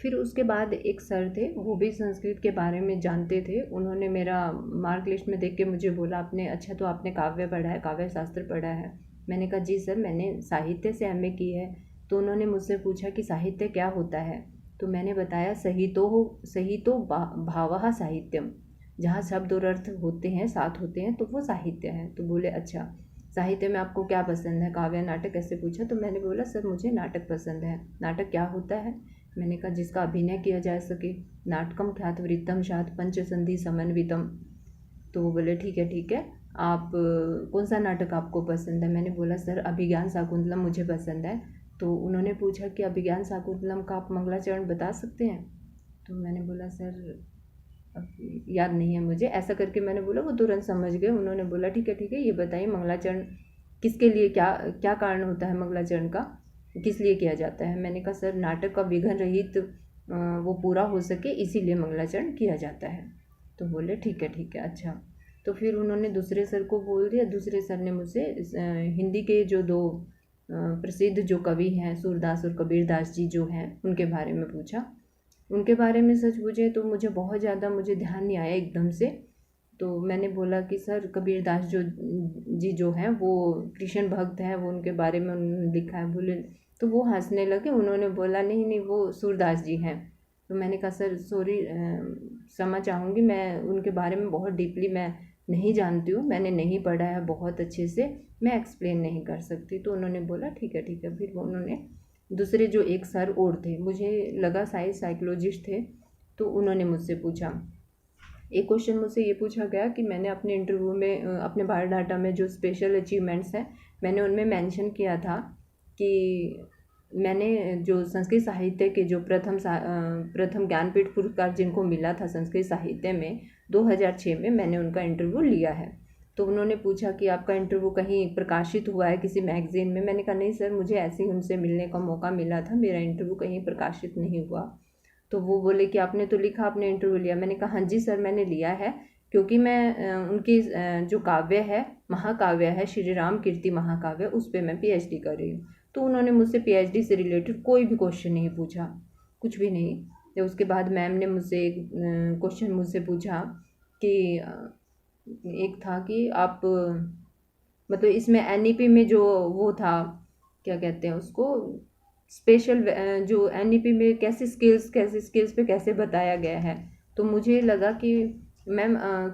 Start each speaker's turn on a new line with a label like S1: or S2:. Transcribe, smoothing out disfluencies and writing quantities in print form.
S1: फिर उसके बाद एक सर थे, वो भी संस्कृत के बारे में जानते थे। उन्होंने मेरा मार्क लिस्ट में देख के मुझे बोला, आपने अच्छा तो आपने काव्य पढ़ा है, काव्य शास्त्र पढ़ा है? मैंने कहा जी सर, मैंने साहित्य से एमए की है। तो उन्होंने मुझसे पूछा कि साहित्य क्या होता है? तो मैंने बताया, सही तो भावः साहित्यम, जहाँ शब्द और अर्थ होते हैं, साथ होते हैं, तो वो साहित्य है। तो बोले अच्छा, साहित्य में आपको क्या पसंद है, काव्य नाटक ऐसे पूछा? तो मैंने बोला सर मुझे नाटक पसंद है। नाटक क्या होता है? मैंने कहा जिसका अभिनय किया जा सके। नाटकम ख्यात वृत्तम शात पंचसंधि समन्वितम। तो वो बोले ठीक है ठीक है, आप कौन सा नाटक आपको पसंद है? मैंने बोला सर अभिज्ञान शाकुंतलम मुझे पसंद है। तो उन्होंने पूछा कि अभिज्ञान शाकुंतलम का आप मंगलाचरण बता सकते हैं? तो मैंने बोला सर अब याद नहीं है मुझे, ऐसा करके मैंने बोला। वो तुरंत समझ गए। उन्होंने बोला ठीक है, ये बताइए मंगलाचरण किसके लिए, क्या क्या कारण होता है मंगलाचरण का, किस लिए किया जाता है? मैंने कहा सर नाटक का विघ्न रहित वो पूरा हो सके, इसीलिए मंगलाचरण किया जाता है। तो बोले ठीक है अच्छा। तो फिर उन्होंने दूसरे सर को बोल दिया। दूसरे सर ने मुझसे हिंदी के जो दो प्रसिद्ध जो कवि हैं, सूरदास और कबीरदास जी जो हैं, उनके बारे में पूछा। उनके बारे में सच पूछे तो मुझे बहुत ज़्यादा मुझे ध्यान नहीं आया एकदम से। तो मैंने बोला कि सर कबीरदास जो हैं वो कृष्ण भक्त हैं, वो उनके बारे में उन्होंने लिखा है। बोले, तो वो हंसने लगे। उन्होंने बोला नहीं नहीं, वो सूरदास जी हैं। तो मैंने कहा सर सॉरी, क्षमा चाहूँगी, मैं उनके बारे में बहुत डीपली मैं नहीं जानती हूँ, मैंने नहीं पढ़ा है बहुत अच्छे से, मैं एक्सप्लेन नहीं कर सकती। तो उन्होंने बोला ठीक है। फिर वो उन्होंने दूसरे जो एक सर और थे, मुझे लगा शायद साइकोलॉजिस्ट थे, तो उन्होंने मुझसे पूछा, एक क्वेश्चन मुझसे ये पूछा गया कि मैंने अपने इंटरव्यू में अपने बायोडाटा में जो स्पेशल अचीवमेंट्स हैं, मैंने उनमें मेंशन किया था कि मैंने जो संस्कृत साहित्य के जो प्रथम ज्ञानपीठ पुरस्कार जिनको मिला था संस्कृत साहित्य में 2006 में, मैंने उनका इंटरव्यू लिया है। तो उन्होंने पूछा कि आपका इंटरव्यू कहीं प्रकाशित हुआ है किसी मैगजीन में? मैंने कहा नहीं सर, मुझे ऐसे ही उनसे मिलने का मौका मिला था, मेरा इंटरव्यू कहीं प्रकाशित नहीं हुआ। तो वो बोले कि आपने तो लिखा, आपने इंटरव्यू लिया? मैंने कहा हाँ जी सर, मैंने लिया है, क्योंकि मैं उनकी जो काव्य है, महाकाव्य है, श्री राम कीर्ति महाकाव्य, उस पर मैं पीएचडी कर रही हूँ। तो उन्होंने मुझसे पीएचडी से रिलेटेड कोई भी क्वेश्चन नहीं पूछा, कुछ भी नहीं। तो उसके बाद मैम ने मुझसे एक क्वेश्चन मुझसे पूछा कि एक था कि आप मतलब इसमें एनईपी में जो वो था, क्या कहते हैं उसको, स्पेशल जो एनईपी में कैसे स्किल्स पे कैसे बताया गया है। तो मुझे लगा कि मैम